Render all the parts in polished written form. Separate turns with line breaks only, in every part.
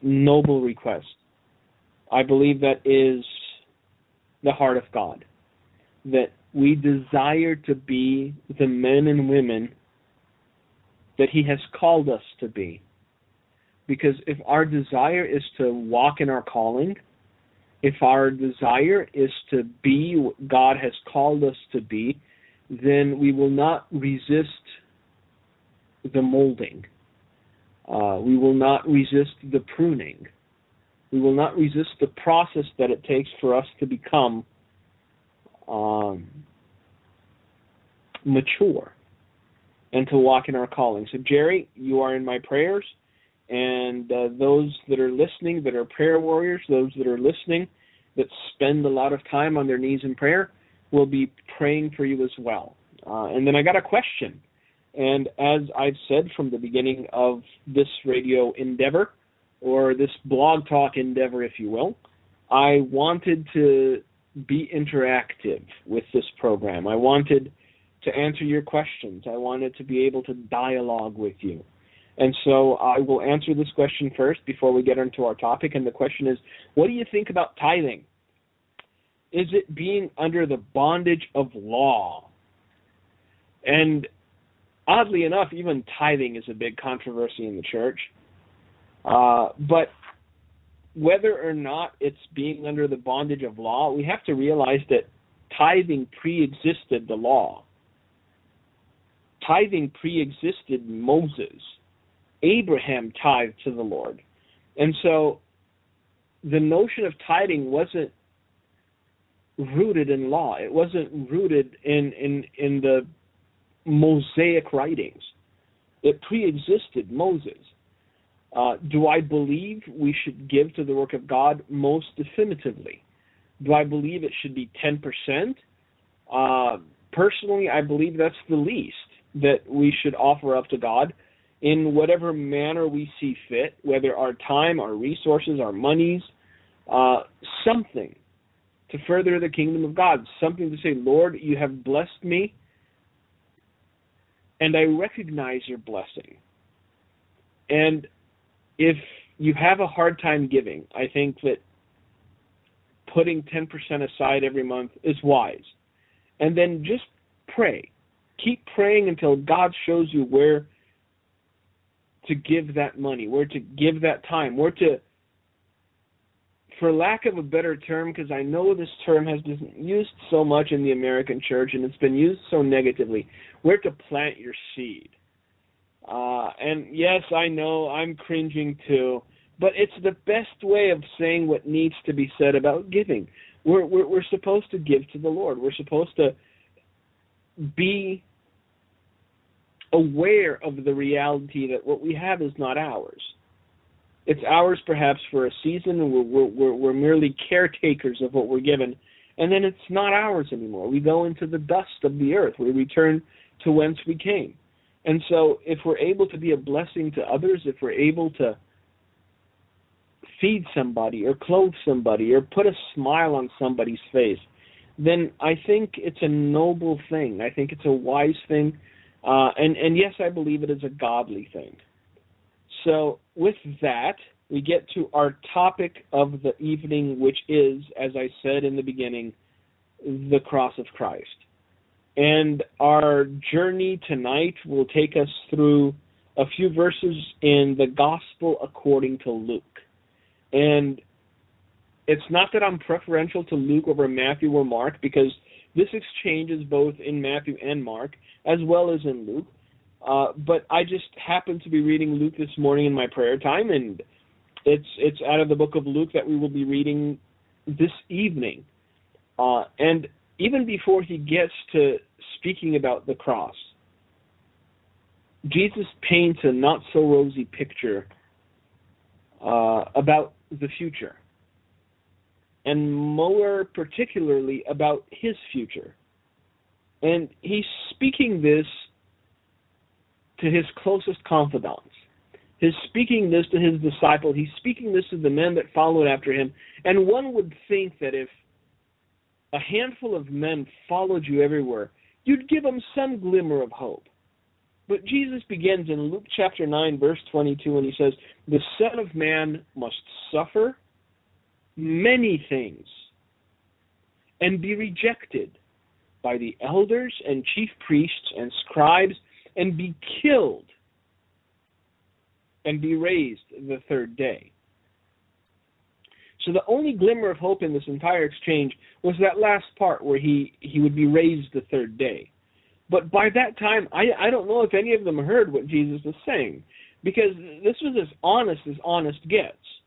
noble request. I believe that is the heart of God, that we desire to be the men and women that He has called us to be. Because if our desire is to walk in our calling, if our desire is to be what God has called us to be, then we will not resist the molding. We will not resist the pruning. We will not resist the process that it takes for us to become mature and to walk in our calling. So, Jerry, you are in my prayers, and those that are listening, that are prayer warriors, those that are listening, that spend a lot of time on their knees in prayer, will be praying for you as well. And then I got a question. And as I've said from the beginning of this radio endeavor, or this blog talk endeavor, if you will, I wanted to be interactive with this program. I wanted to answer your questions. I wanted to be able to dialogue with you. And so I will answer this question first before we get into our topic. And the question is, what do you think about tithing? Is it being under the bondage of law? And oddly enough, even tithing is a big controversy in the church. But whether or not it's being under the bondage of law, we have to realize that tithing pre-existed the law. Tithing pre-existed Moses. Abraham tithed to the Lord. And so the notion of tithing wasn't rooted in law. It wasn't rooted in the Mosaic writings. It pre-existed Moses. Do I believe we should give to the work of God? Most definitively. Do I believe it should be 10%? Personally, I believe that's the least that we should offer up to God in whatever manner we see fit, whether our time, our resources, our monies, something to further the kingdom of God, something to say, Lord, you have blessed me, and I recognize your blessing. And if you have a hard time giving, I think that putting 10% aside every month is wise. And then just pray. Keep praying until God shows you where to give that money, where to give that time, where to, for lack of a better term, because I know this term has been used so much in the American church and it's been used so negatively, where to plant your seed. And yes, I know I'm cringing too, but it's the best way of saying what needs to be said about giving. We're supposed to give to the Lord. We're supposed to be aware of the reality that what we have is not ours. It's ours perhaps for a season, and we're merely caretakers of what we're given, and then it's not ours anymore. We go into the dust of the earth. We return to whence we came. And so if we're able to be a blessing to others, if we're able to feed somebody or clothe somebody or put a smile on somebody's face, then I think it's a noble thing. I think it's a wise thing. And yes, I believe it is a godly thing. So with that, we get to our topic of the evening, which is, as I said in the beginning, the cross of Christ. And our journey tonight will take us through a few verses in the Gospel according to Luke. And it's not that I'm preferential to Luke over Matthew or Mark, because this exchange is both in Matthew and Mark, as well as in Luke. But I just happened to be reading Luke this morning in my prayer time, and it's out of the book of Luke that we will be reading this evening. And even before he gets to speaking about the cross, Jesus paints a not-so-rosy picture about the future, and more particularly about his future. And he's speaking this to his closest confidants. He's speaking this to his disciples. He's speaking this to the men that followed after him. And one would think that if a handful of men followed you everywhere, you'd give them some glimmer of hope. But Jesus begins in Luke chapter 9, verse 22, and he says, "The Son of Man must suffer many things and be rejected by the elders and chief priests and scribes and be killed and be raised the third day." So the only glimmer of hope in this entire exchange was that last part where he would be raised the third day. But by that time, I don't know if any of them heard what Jesus was saying, because this was as honest gets.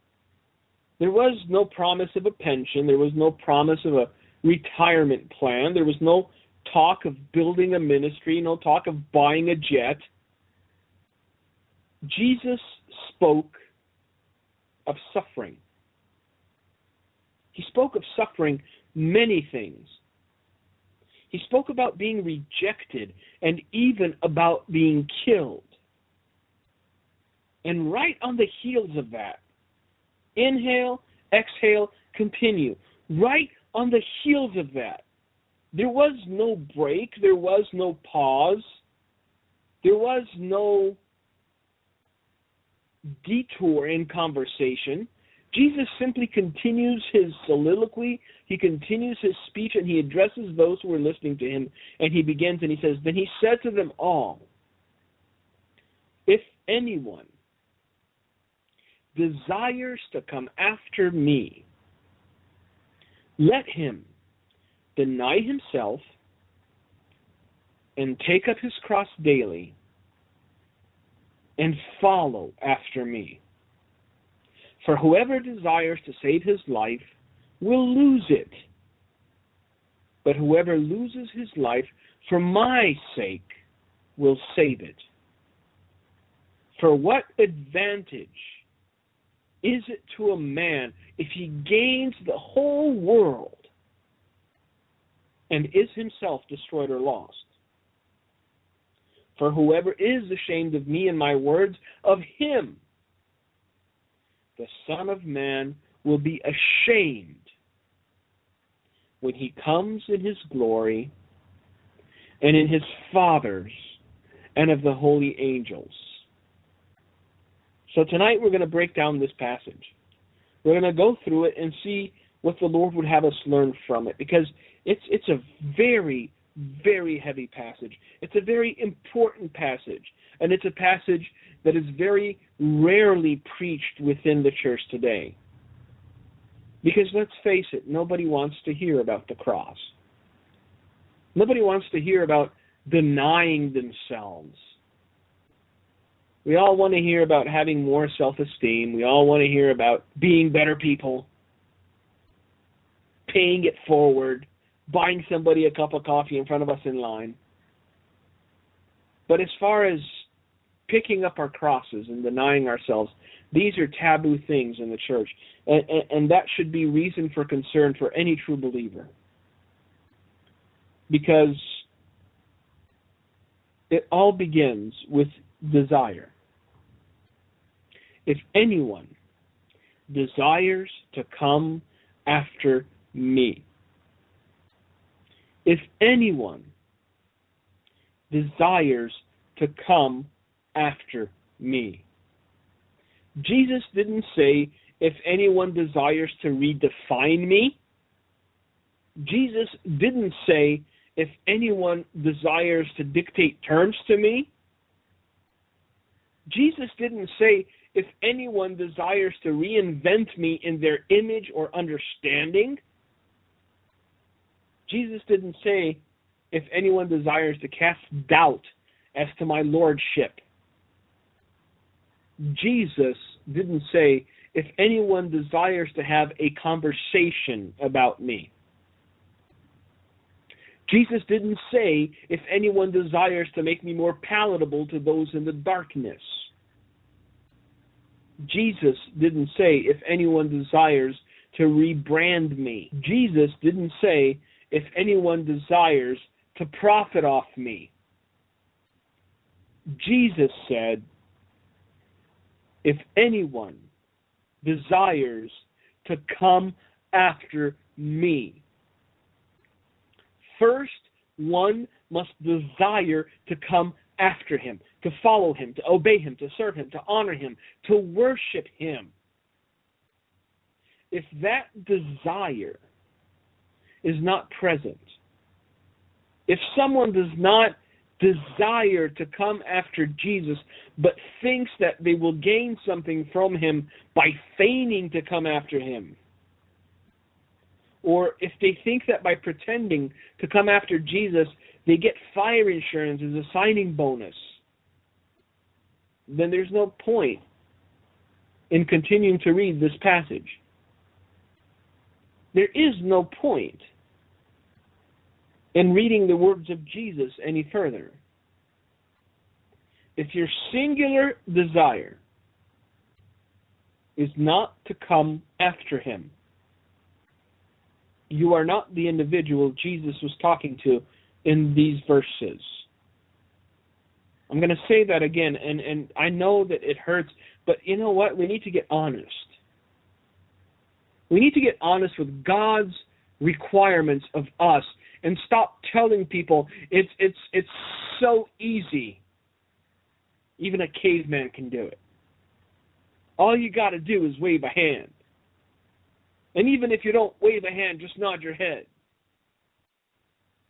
There was no promise of a pension. There was no promise of a retirement plan. There was no talk of building a ministry, no talk of buying a jet. Jesus spoke of suffering. He spoke of suffering many things. He spoke about being rejected and even about being killed. And right on the heels of that, inhale, exhale, continue. Right on the heels of that, there was no break, there was no pause, there was no detour in conversation. Jesus simply continues his soliloquy, he continues his speech, and he addresses those who are listening to him, and he begins and he says, "Then he said to them all, if anyone desires to come after me, let him deny himself and take up his cross daily and follow after me. For whoever desires to save his life will lose it. But whoever loses his life for my sake will save it. For what advantage is it to a man if he gains the whole world and is himself destroyed or lost? For whoever is ashamed of me and my words, of him the Son of Man will be ashamed when he comes in his glory and in his Father's and of the holy angels." So tonight we're going to break down this passage. We're going to go through it and see what the Lord would have us learn from it, because it's a very, very heavy passage. It's a very important passage, and it's a passage that is very rarely preached within the church today. Because let's face it, nobody wants to hear about the cross. Nobody wants to hear about denying themselves. We all want to hear about having more self-esteem. We all want to hear about being better people, paying it forward, buying somebody a cup of coffee in front of us in line. But as far as picking up our crosses and denying ourselves, these are taboo things in the church. And that should be reason for concern for any true believer. Because it all begins with desire. If anyone desires to come after me, if anyone desires to come after me. Jesus didn't say, if anyone desires to redefine me. Jesus didn't say, if anyone desires to dictate terms to me. Jesus didn't say, if anyone desires to reinvent me in their image or understanding. Jesus didn't say, if anyone desires to cast doubt as to my lordship. Jesus didn't say, if anyone desires to have a conversation about me. Jesus didn't say, if anyone desires to make me more palatable to those in the darkness. Jesus didn't say, if anyone desires to rebrand me. Jesus didn't say, if anyone desires to profit off me. Jesus said, if anyone desires to come after me. First, one must desire to come after him, to follow him, to obey him, to serve him, to honor him, to worship him. If that desire is not present, if someone does not desire to come after Jesus, but thinks that they will gain something from him by feigning to come after him, or if they think that by pretending to come after Jesus, they get fire insurance as a signing bonus, then there's no point in continuing to read this passage. There is no point in reading the words of Jesus any further. If your singular desire is not to come after him, you are not the individual Jesus was talking to in these verses. I'm going to say that again, and I know that it hurts, but you know what? We need to get honest. We need to get honest with God's requirements of us and stop telling people it's so easy. Even a caveman can do it. All you got to do is wave a hand. And even if you don't wave a hand, just nod your head.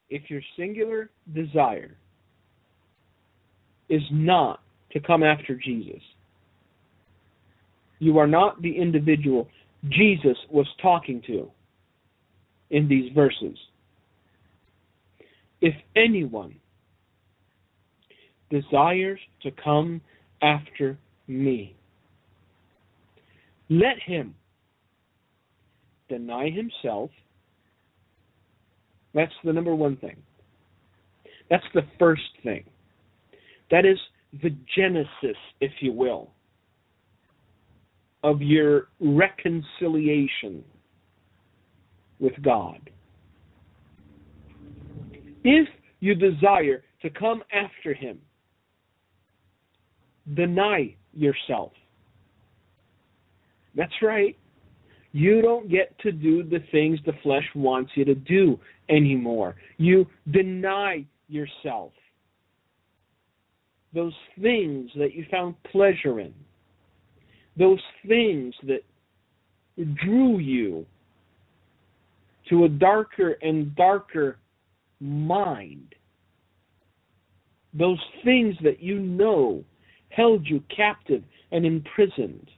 If your singular desire is not to come after Jesus, you are not the individual Jesus was talking to in these verses. If anyone desires to come after me, let him deny himself. That's the number one thing. That's the first thing. That is the genesis, if you will, of your reconciliation with God. If you desire to come after him, deny yourself. That's right. You don't get to do the things the flesh wants you to do anymore. You deny yourself. Those things that you found pleasure in, those things that drew you to a darker and darker mind, those things that you know held you captive and imprisoned,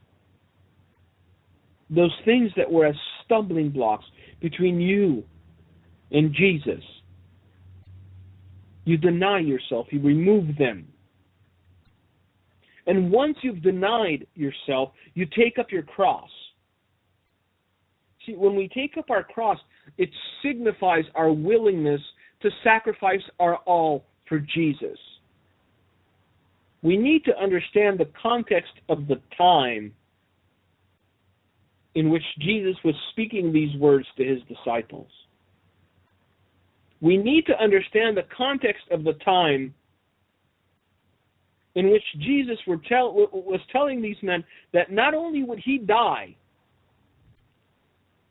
those things that were as stumbling blocks between you and Jesus. You deny yourself, you remove them. And once you've denied yourself, you take up your cross. See, when we take up our cross, it signifies our willingness to sacrifice our all for Jesus. We need to understand the context of the time in which Jesus was speaking these words to his disciples. We need to understand the context of the time in which Jesus was telling these men that not only would he die,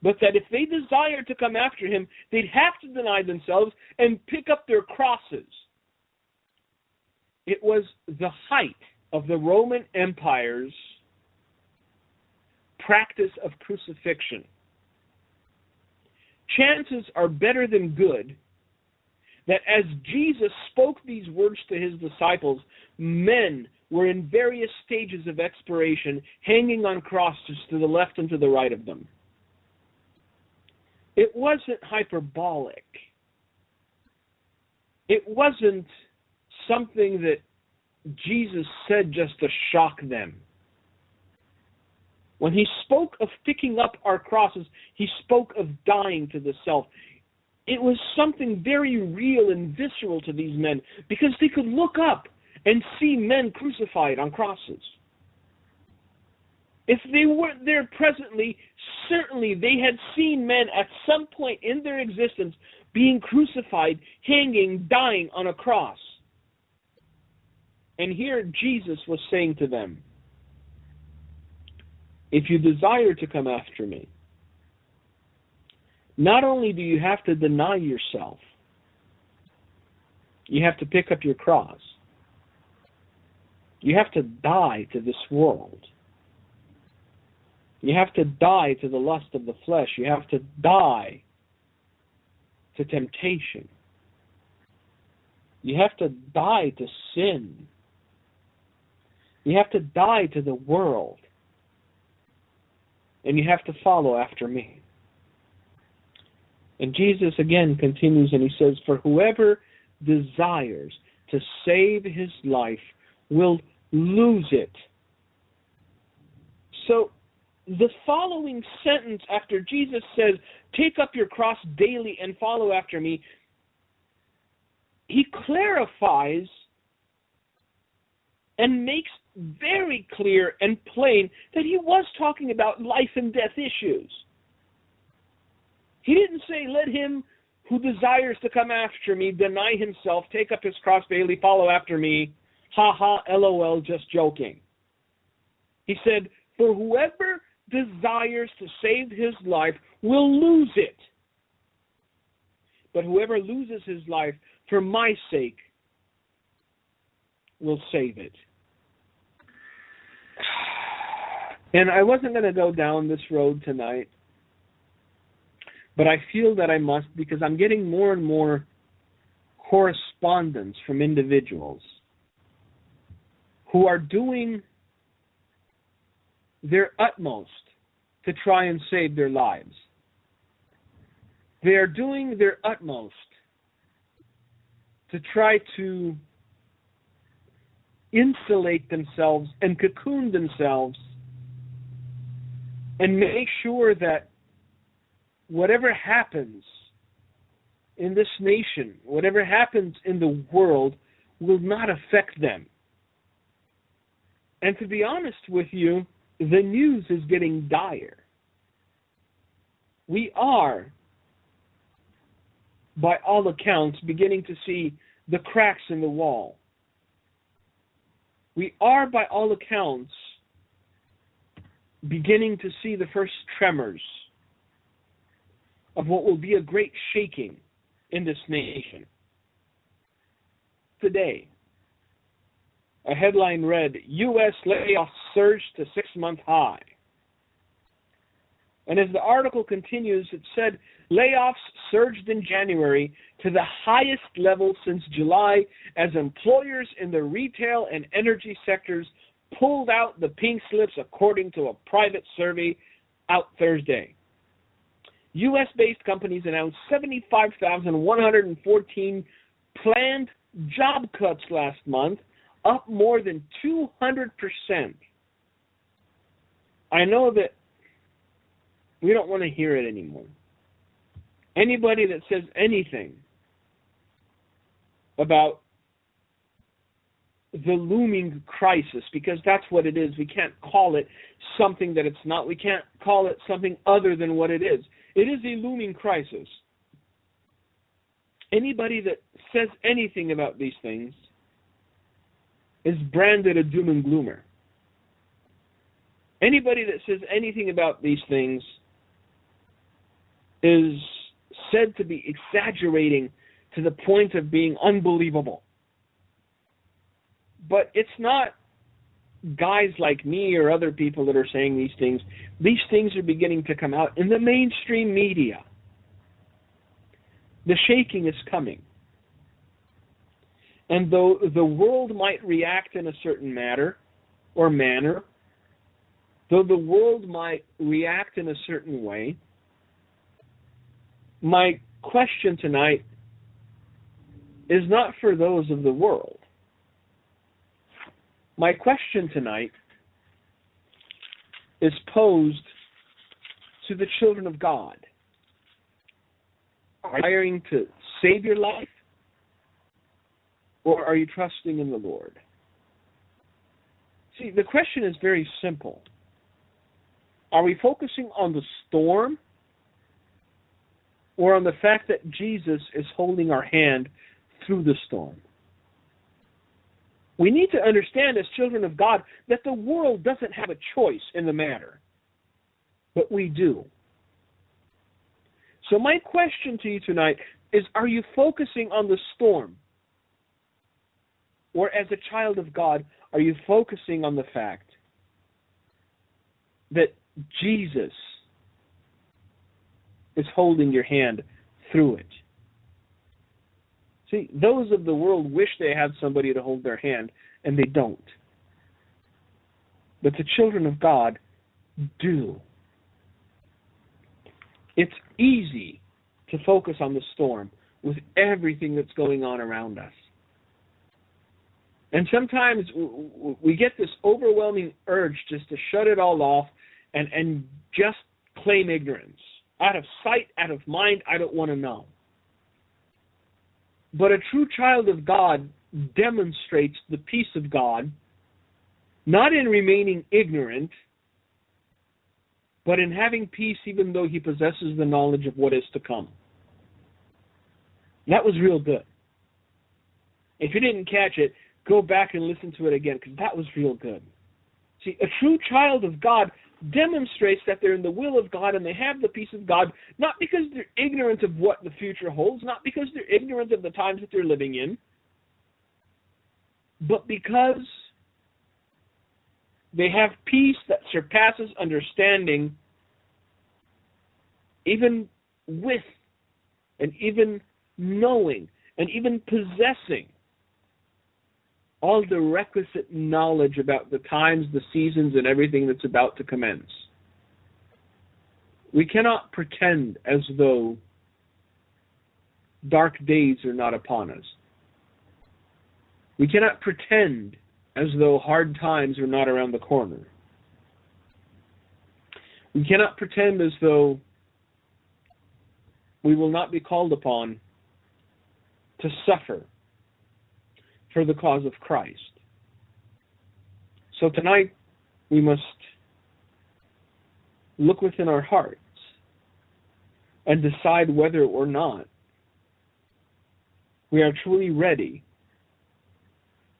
but that if they desired to come after him, they'd have to deny themselves and pick up their crosses. It was the height of the Roman Empire's practice of crucifixion. Chances are better than good that as Jesus spoke these words to his disciples, men were in various stages of expiration, hanging on crosses to the left and to the right of them. It wasn't hyperbolic. It wasn't something that Jesus said just to shock them. When he spoke of picking up our crosses, he spoke of dying to the self. It was something very real and visceral to these men because they could look up and see men crucified on crosses. If they weren't there presently, certainly they had seen men at some point in their existence being crucified, hanging, dying on a cross. And here Jesus was saying to them, if you desire to come after me, not only do you have to deny yourself, you have to pick up your cross. You have to die to this world. You have to die to the lust of the flesh. You have to die to temptation. You have to die to sin. You have to die to the world. And you have to follow after me. And Jesus again continues and he says, for whoever desires to save his life will lose it. So the following sentence after Jesus says, take up your cross daily and follow after me, he clarifies and makes very clear and plain that he was talking about life and death issues. He didn't say, let him who desires to come after me deny himself, take up his cross daily, follow after me. Ha ha, LOL, just joking. He said, for whoever desires to save his life will lose it. But whoever loses his life for my sake will save it. And I wasn't going to go down this road tonight, but I feel that I must because I'm getting more and more correspondence from individuals who are doing their utmost to try and save their lives. They are doing their utmost to try to insulate themselves and cocoon themselves and make sure that whatever happens in this nation, whatever happens in the world, will not affect them. And to be honest with you, the news is getting dire. We are, by all accounts, beginning to see the cracks in the wall. We are, by all accounts, beginning to see the first tremors of what will be a great shaking in this nation. Today, a headline read, U.S. layoffs surged to 6-month high. And as the article continues, it said, layoffs surged in January to the highest level since July as employers in the retail and energy sectors pulled out the pink slips according to a private survey out Thursday. U.S.-based companies announced 75,114 planned job cuts last month, up more than 200%. I know that we don't want to hear it anymore. Anybody that says anything about the looming crisis, because that's what it is. We can't call it something that it's not. We can't call it something other than what it is. It is a looming crisis. Anybody that says anything about these things is branded a doom and gloomer. Anybody that says anything about these things is said to be exaggerating to the point of being unbelievable. But it's not guys like me or other people that are saying these things. These things are beginning to come out in the mainstream media. The shaking is coming. And though the world might react in a certain manner, though the world might react in a certain way, my question tonight is not for those of the world. My question tonight is posed to the children of God. Are you desiring to save your life, or are you trusting in the Lord? See, the question is very simple. Are we focusing on the storm, or on the fact that Jesus is holding our hand through the storm? We need to understand as children of God that the world doesn't have a choice in the matter, but we do. So my question to you tonight is, are you focusing on the storm, Or as a child of God, are you focusing on the fact that Jesus is holding your hand through it? See, those of the world wish they had somebody to hold their hand, and they don't. But the children of God do. It's easy to focus on the storm with everything that's going on around us. And sometimes we get this overwhelming urge just to shut it all off and just claim ignorance. Out of sight, out of mind, I don't want to know. But a true child of God demonstrates the peace of God, not in remaining ignorant, but in having peace even though he possesses the knowledge of what is to come. That was real good. If you didn't catch it, go back and listen to it again, because that was real good. See, a true child of God demonstrates that they're in the will of God and they have the peace of God, not because they're ignorant of what the future holds, not because they're ignorant of the times that they're living in, but because they have peace that surpasses understanding, even with and even knowing and even possessing all the requisite knowledge about the times, the seasons, and everything that's about to commence. We cannot pretend as though dark days are not upon us. We cannot pretend as though hard times are not around the corner. We cannot pretend as though we will not be called upon to suffer for the cause of Christ. So tonight we must look within our hearts and decide whether or not we are truly ready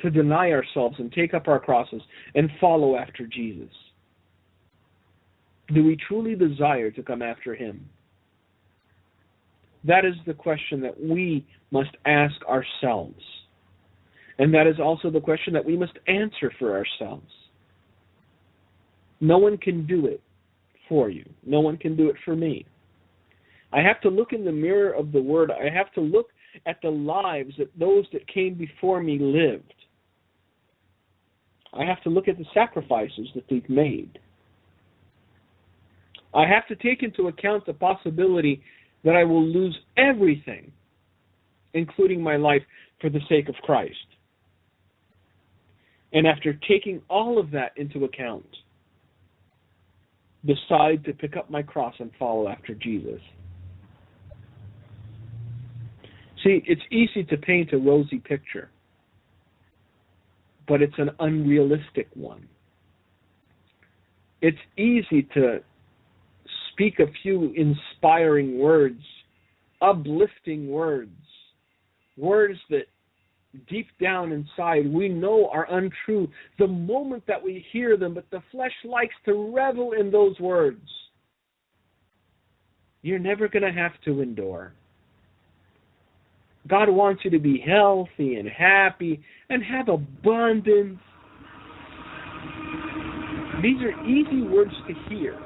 to deny ourselves and take up our crosses and follow after Jesus. Do we truly desire to come after him? That is the question that we must ask ourselves. And that is also the question that we must answer for ourselves. No one can do it for you. No one can do it for me. I have to look in the mirror of the Word. I have to look at the lives that those that came before me lived. I have to look at the sacrifices that they've made. I have to take into account the possibility that I will lose everything, including my life, for the sake of Christ. And after taking all of that into account, decide to pick up my cross and follow after Jesus. See, it's easy to paint a rosy picture, but it's an unrealistic one. It's easy to speak a few inspiring words, uplifting words, words that deep down inside we know are untrue the moment that we hear them, but the flesh likes to revel in those words. You're never going to have to endure. God wants you to be healthy and happy and have abundance. These are easy words to hear.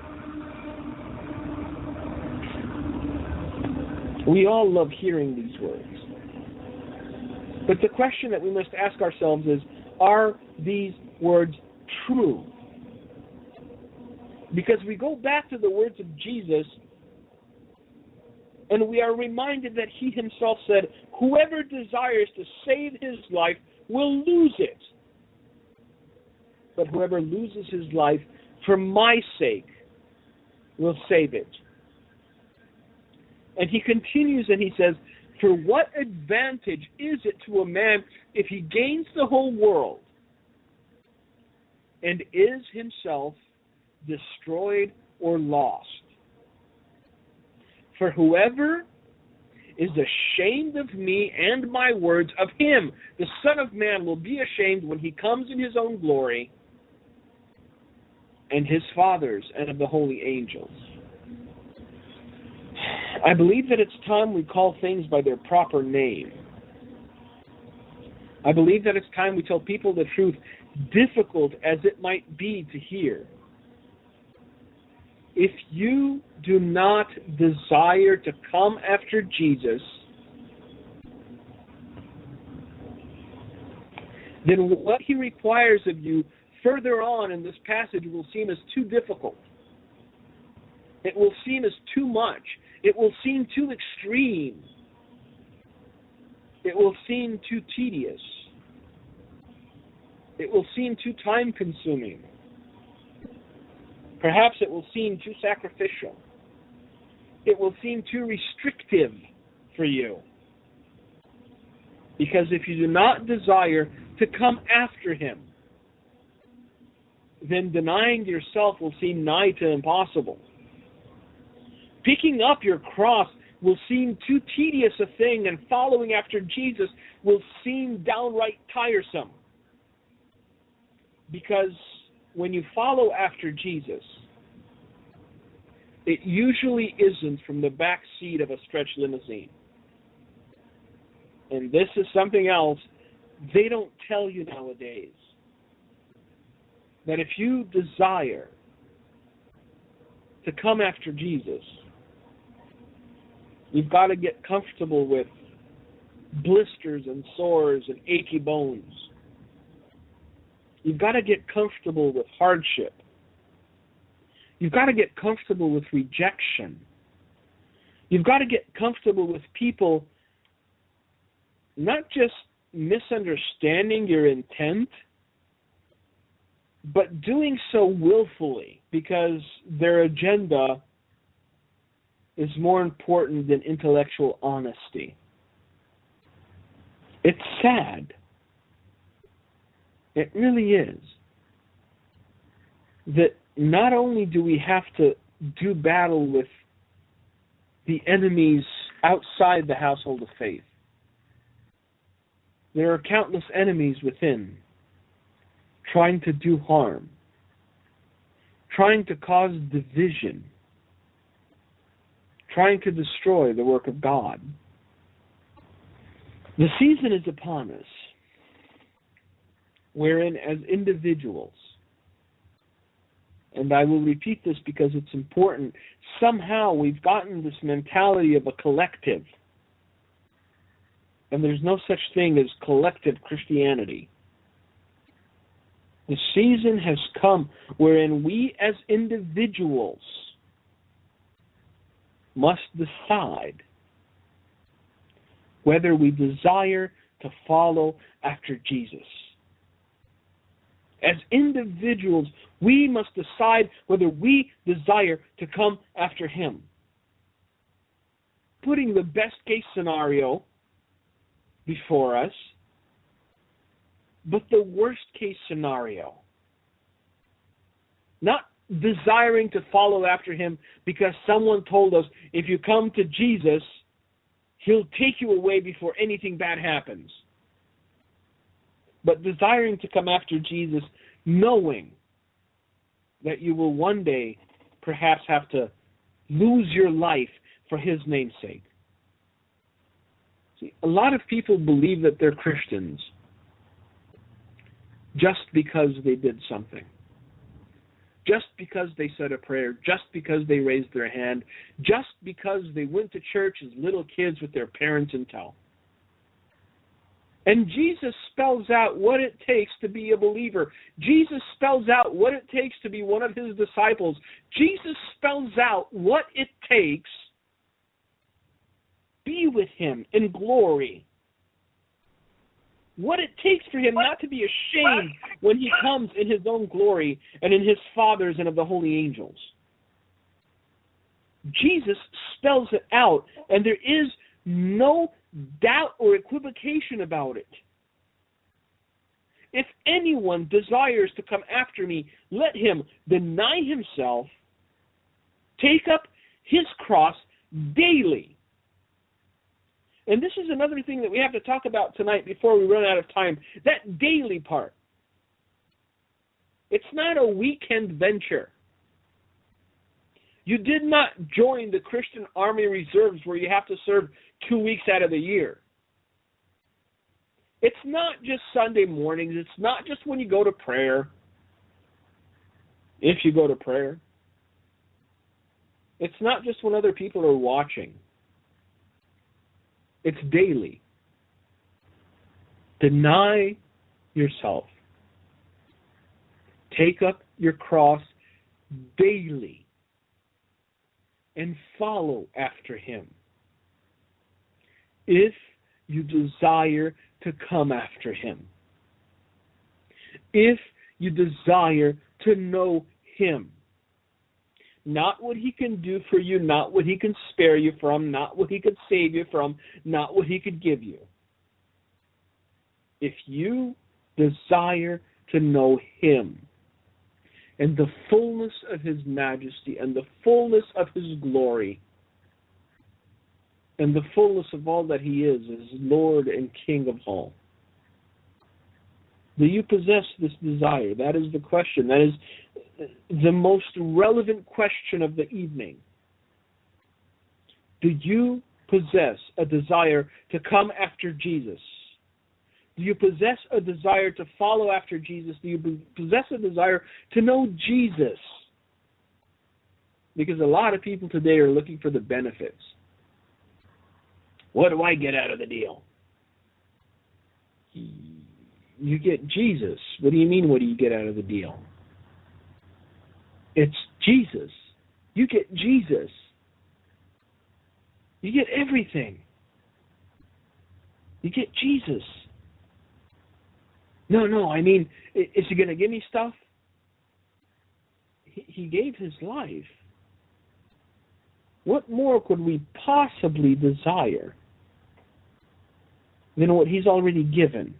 We all love hearing these words. But the question that we must ask ourselves is, are these words true? Because we go back to the words of Jesus, and we are reminded that he himself said, whoever desires to save his life will lose it. But whoever loses his life for my sake will save it. And he continues and he says, for what advantage is it to a man if he gains the whole world and is himself destroyed or lost? For whoever is ashamed of me and my words, of him, the Son of Man, will be ashamed when he comes in his own glory and his Father's and of the holy angels. I believe that it's time we call things by their proper name. I believe that it's time we tell people the truth, difficult as it might be to hear. If you do not desire to come after Jesus, then what he requires of you further on in this passage will seem as too difficult. It will seem as too much. It will seem too extreme. It will seem too tedious. It will seem too time-consuming. Perhaps it will seem too sacrificial. It will seem too restrictive for you. Because if you do not desire to come after him, then denying yourself will seem nigh to impossible. Picking up your cross will seem too tedious a thing, and following after Jesus will seem downright tiresome. Because when you follow after Jesus, it usually isn't from the back seat of a stretched limousine. And this is something else they don't tell you nowadays. That if you desire to come after Jesus, you've got to get comfortable with blisters and sores and achy bones. You've got to get comfortable with hardship. You've got to get comfortable with rejection. You've got to get comfortable with people not just misunderstanding your intent, but doing so willfully because their agenda is more important than intellectual honesty. It's sad. It really is. That not only do we have to do battle with the enemies outside the household of faith, there are countless enemies within, trying to do harm, trying to cause division, trying to destroy the work of God. The season is upon us, wherein as individuals, and I will repeat this because it's important, somehow we've gotten this mentality of a collective, and there's no such thing as collective Christianity. The season has come wherein we as individuals must decide whether we desire to follow after Jesus. As individuals, we must decide whether we desire to come after him. Putting the best case scenario before us, but the worst case scenario. Not desiring to follow after him because someone told us, if you come to Jesus, he'll take you away before anything bad happens. But desiring to come after Jesus, knowing that you will one day perhaps have to lose your life for his name's sake. See, a lot of people believe that they're Christians just because they did something. Just because they said a prayer, just because they raised their hand, just because they went to church as little kids with their parents in tow. And Jesus spells out what it takes to be a believer. Jesus spells out what it takes to be one of his disciples. Jesus spells out what it takes to be with him in glory. What it takes for him not to be ashamed when he comes in his own glory and in his Father's and of the holy angels. Jesus spells it out, and there is no doubt or equivocation about it. If anyone desires to come after me, let him deny himself, take up his cross daily. And this is another thing that we have to talk about tonight before we run out of time. That daily part. It's not a weekend venture. You did not join the Christian Army Reserves where you have to serve 2 weeks out of the year. It's not just Sunday mornings. It's not just when you go to prayer. If you go to prayer. It's not just when other people are watching. It's daily. Deny yourself. Take up your cross daily and follow after him. If you desire to come after him. If you desire to know him. Not what he can do for you, not what he can spare you from, not what he could save you from, not what he could give you. If you desire to know him and the fullness of his majesty and the fullness of his glory and the fullness of all that he is as Lord and King of all, do you possess this desire? That is the question. That is the most relevant question of the evening. Do you possess a desire to come after Jesus? Do you possess a desire to follow after Jesus? Do you possess a desire to know Jesus? Because a lot of people today are looking for the benefits. What do I get out of the deal? You get Jesus. What do you mean, what do you get out of the deal? It's Jesus. You get Jesus. You get everything. You get Jesus. No, I mean, is he going to give me stuff? He gave his life. What more could we possibly desire than what he's already given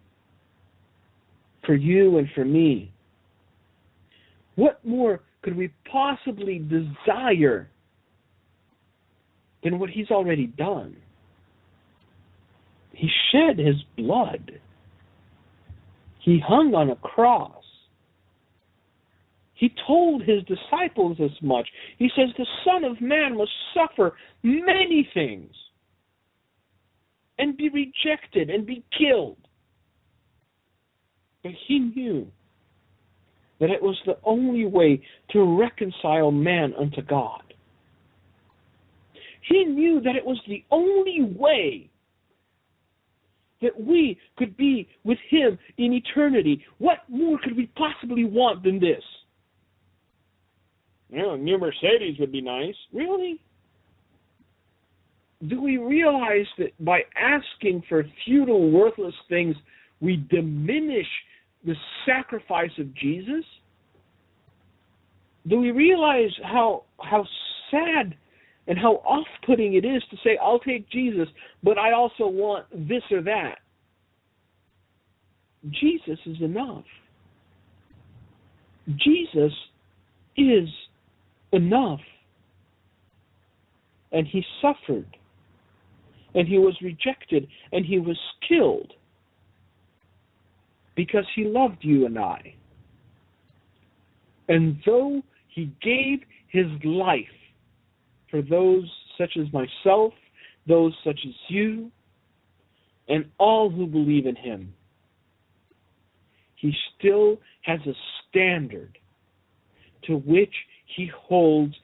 for you and for me? What more could we possibly desire than what he's already done? He shed his blood. He hung on a cross. He told his disciples as much. He says the Son of Man must suffer many things and be rejected and be killed. But he knew that it was the only way to reconcile man unto God. He knew that it was the only way that we could be with him in eternity. What more could we possibly want than this? You know, a new Mercedes would be nice. Really? Do we realize that by asking for futile, worthless things, we diminish the sacrifice of Jesus? Do we realize how sad and how off-putting it is to say, I'll take Jesus, but I also want this or that? Jesus is enough. Jesus is enough. And he suffered. And he was rejected. And he was killed. Because he loved you and I. And though he gave his life for those such as myself, those such as you, and all who believe in him, he still has a standard to which he holds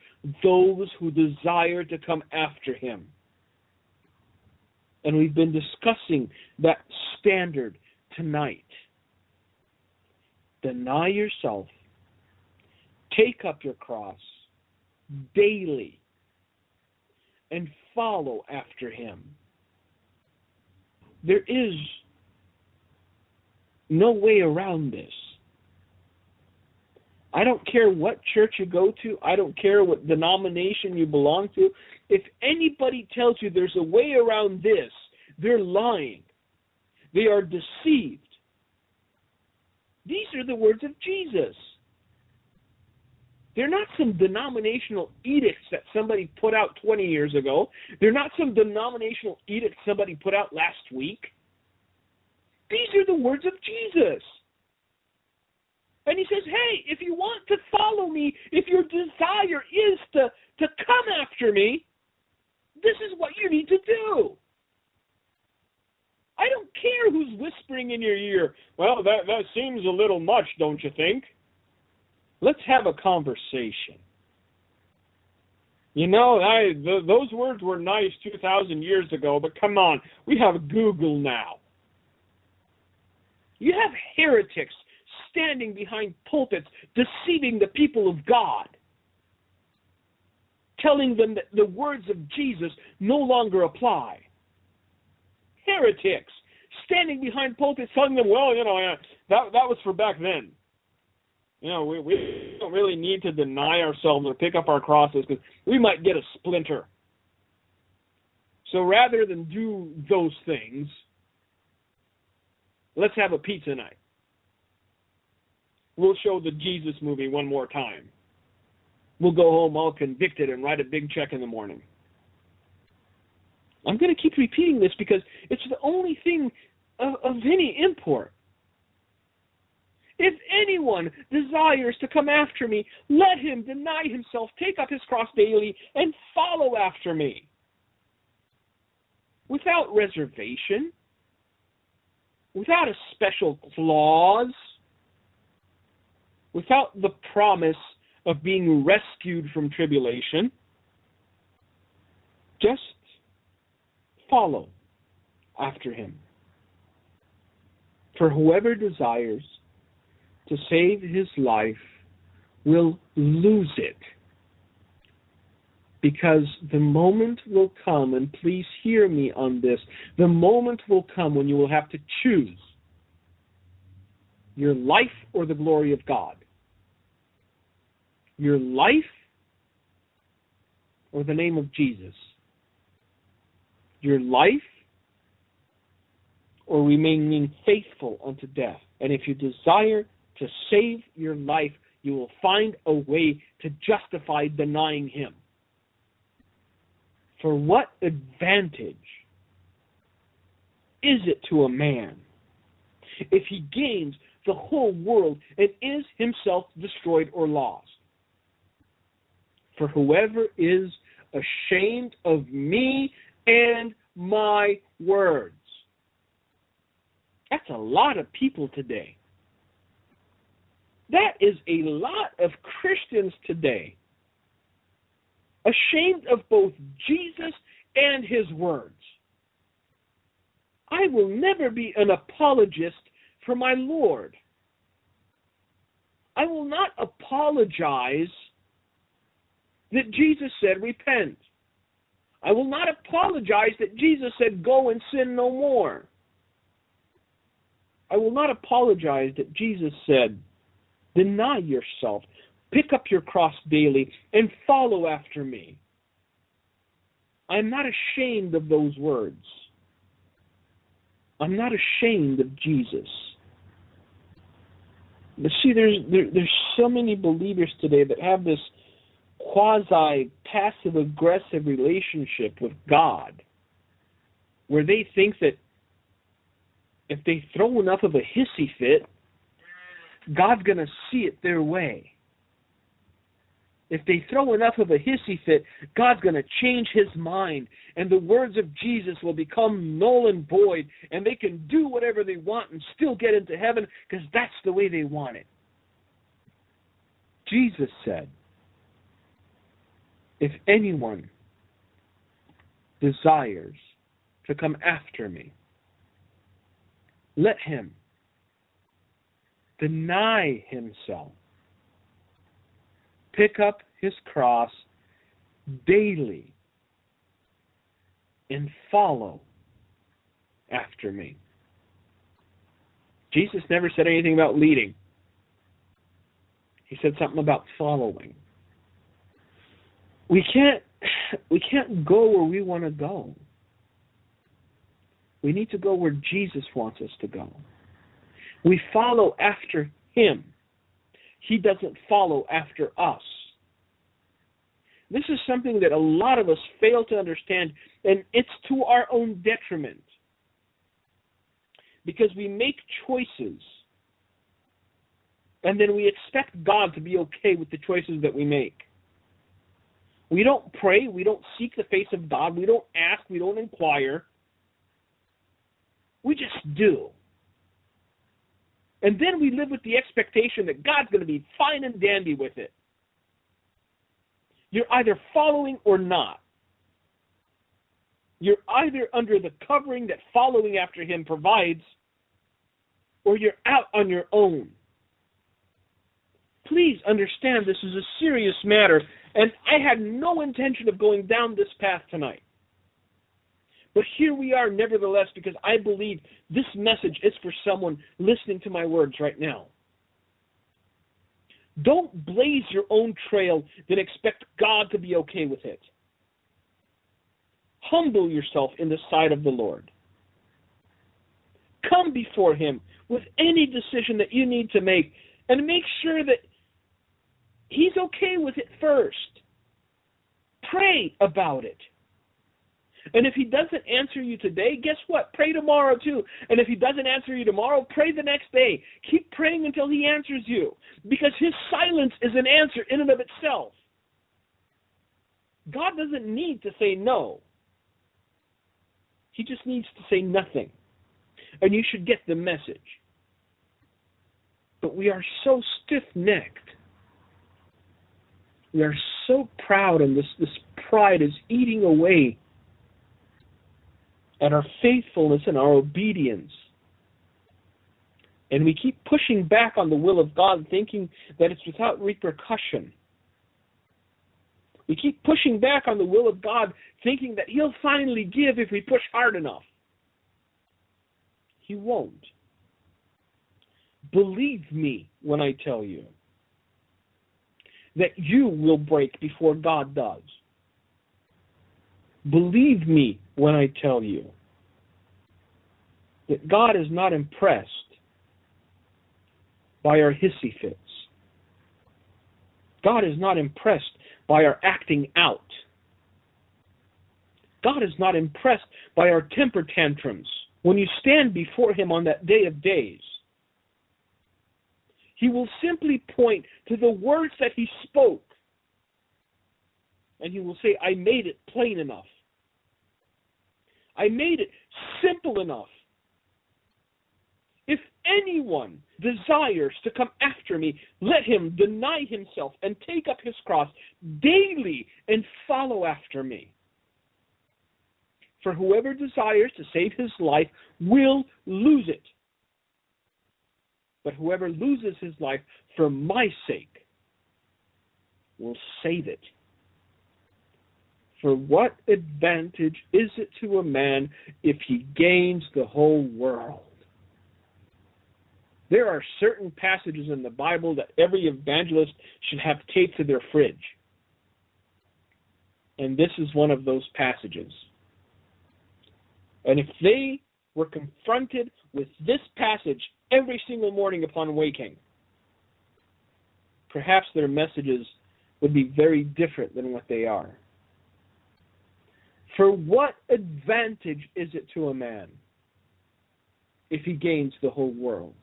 those who desire to come after him. And we've been discussing that standard tonight. Deny yourself. Take up your cross daily and follow after him. There is no way around this. I don't care what church you go to. I don't care what denomination you belong to. If anybody tells you there's a way around this, they're lying. They are deceived. These are the words of Jesus. They're not some denominational edicts that somebody put out 20 years ago. They're not some denominational edicts somebody put out last week. These are the words of Jesus. And he says, hey, if you want to follow me, if your desire is to come after me, this is what you need to do. I don't care who's whispering in your ear. Well, that seems a little much, don't you think? Let's have a conversation. You know, those words were nice 2,000 years ago, but come on, we have Google now. You have heretics standing behind pulpits, deceiving the people of God, telling them that the words of Jesus no longer apply. Heretics standing behind pulpits, telling them, well, you know, that was for back then. You know, we don't really need to deny ourselves or pick up our crosses because we might get a splinter. So rather than do those things, let's have a pizza night. We'll show the Jesus movie one more time. We'll go home all convicted and write a big check in the morning. I'm going to keep repeating this because it's the only thing of any import. If anyone desires to come after me, let him deny himself, take up his cross daily, and follow after me. Without reservation, without a special clause, without the promise of being rescued from tribulation, just follow after him. For whoever desires to save his life will lose it. Because the moment will come, and please hear me on this, the moment will come when you will have to choose your life or the glory of God. Your life or the name of Jesus. Your life or remaining faithful unto death. And if you desire to save your life, you will find a way to justify denying him. For what advantage is it to a man if he gains the whole world and is himself destroyed or lost? For whoever is ashamed of me and my words. That's a lot of people today. That is a lot of Christians today. Ashamed of both Jesus and his words. I will never be an apologist for my Lord. I will not apologize that Jesus said repent. I will not apologize that Jesus said go and sin no more. I will not apologize that Jesus said deny yourself, pick up your cross daily, and follow after me. I am not ashamed of those words. I'm not ashamed of Jesus. But see, there's so many believers today that have this quasi-passive-aggressive relationship with God, where they think that if they throw enough of a hissy fit, God's going to see it their way. If they throw enough of a hissy fit, God's going to change his mind, and the words of Jesus will become null and void, and they can do whatever they want and still get into heaven because that's the way they want it. Jesus said, if anyone desires to come after me, let him deny himself, pick up his cross daily, and follow after me. Jesus never said anything about leading. He said something about following. We can't go where we want to go. We need to go where Jesus wants us to go. We follow after him. He doesn't follow after us. This is something that a lot of us fail to understand, and it's to our own detriment. Because we make choices, and then we expect God to be okay with the choices that we make. We don't pray, we don't seek the face of God, we don't ask, we don't inquire. We just do. And then we live with the expectation that God's going to be fine and dandy with it. You're either following or not. You're either under the covering that following after Him provides, or you're out on your own. Please understand this is a serious matter, and I had no intention of going down this path tonight. But here we are nevertheless, because I believe this message is for someone listening to my words right now. Don't blaze your own trail, then expect God to be okay with it. Humble yourself in the sight of the Lord. Come before Him with any decision that you need to make, and make sure that He's okay with it first. Pray about it. And if He doesn't answer you today, guess what? Pray tomorrow too. And if He doesn't answer you tomorrow, pray the next day. Keep praying until He answers you, because His silence is an answer in and of itself. God doesn't need to say no. He just needs to say nothing. And you should get the message. But we are so stiff-necked. We are so proud, and this pride is eating away at our faithfulness and our obedience. And we keep pushing back on the will of God, thinking that it's without repercussion. We keep pushing back on the will of God, thinking that He'll finally give if we push hard enough. He won't. Believe me when I tell you that you will break before God does. Believe me when I tell you that God is not impressed by our hissy fits. God is not impressed by our acting out. God is not impressed by our temper tantrums. When you stand before Him on that day of days, He will simply point to the words that He spoke, and He will say, I made it plain enough. I made it simple enough. If anyone desires to come after me, let him deny himself and take up his cross daily and follow after me. For whoever desires to save his life will lose it. But whoever loses his life for my sake will save it. For what advantage is it to a man if he gains the whole world? There are certain passages in the Bible that every evangelist should have taped to their fridge. And this is one of those passages. And if they were confronted with this passage every single morning upon waking, perhaps their messages would be very different than what they are. For what advantage is it to a man if he gains the whole world?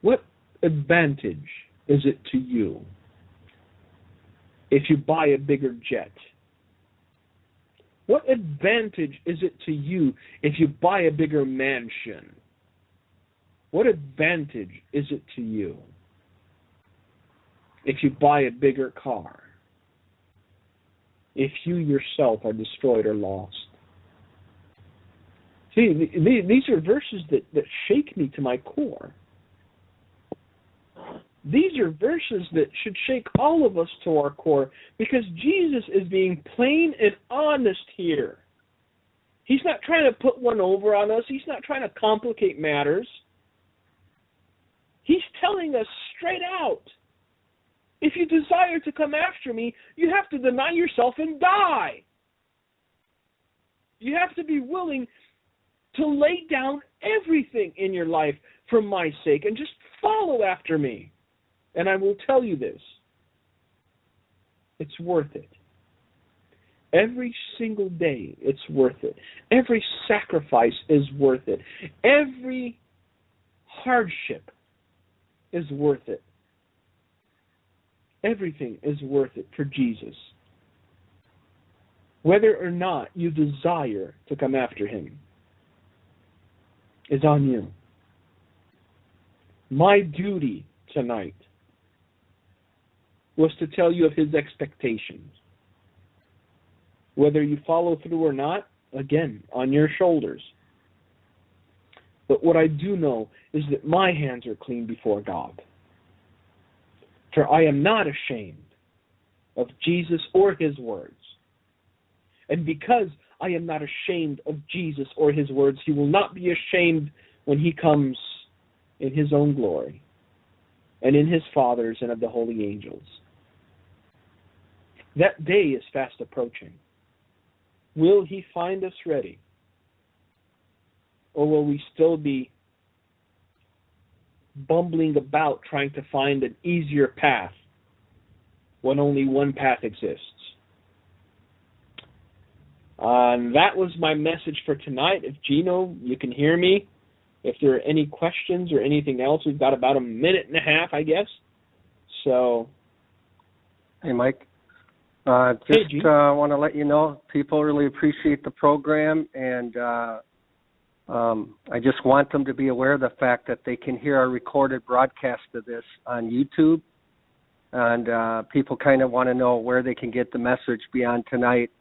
What advantage is it to you if you buy a bigger jet? What advantage is it to you if you buy a bigger mansion? What advantage is it to you if you buy a bigger car? If you yourself are destroyed or lost? See, these are verses that shake me to my core. These are verses that should shake all of us to our core, because Jesus is being plain and honest here. He's not trying to put one over on us. He's not trying to complicate matters. He's telling us straight out, if you desire to come after me, you have to deny yourself and die. You have to be willing to lay down everything in your life for my sake and just follow after me. And I will tell you this, it's worth it. Every single day, it's worth it. Every sacrifice is worth it. Every hardship is worth it. Everything is worth it for Jesus, whether or not you desire to come after Him. is on you. My duty tonight was to tell you of his expectations. Whether you follow through or not, again, on your shoulders. But what I do know is that my hands are clean before God. For I am not ashamed of Jesus or his words. And because I am not ashamed of Jesus or his words, he will not be ashamed when he comes in his own glory and in his Father's and of the holy angels. That day is fast approaching. Will he find us ready? Or will we still be bumbling about trying to find an easier path when only one path exists? And that was my message for tonight. If Gino, you can hear me, if there are any questions or anything else, we've got about a minute and a half, I guess. So.
Hey, Mike. Want to let you know, people really appreciate the program, and I just want them to be aware of the fact that they can hear our recorded broadcast of this on YouTube, and people kind of want to know where they can get the message beyond tonight.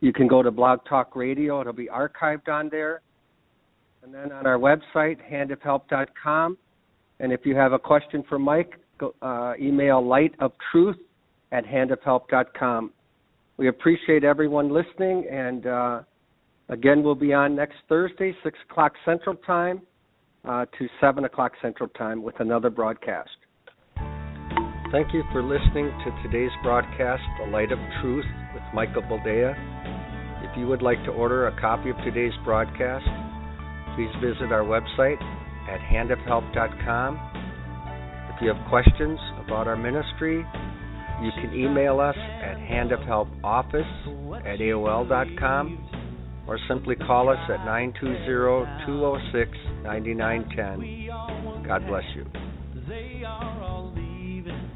You can go to Blog Talk Radio. It'll be archived on there. And then on our website, handofhelp.com. And if you have a question for Mike, go, email lightofTruth@handofhelp.com. We appreciate everyone listening, and again, we'll be on next Thursday, 6 o'clock Central Time to 7 o'clock Central Time with another broadcast. Thank you for listening to today's broadcast, The Light of Truth with Michael Boldea. If you would like to order a copy of today's broadcast, please visit our website at handofhelp.com. If you have questions about our ministry, you can email us at handofhelpoffice@aol.com or simply call us at 920-206-9910. God bless you. They are all leaving.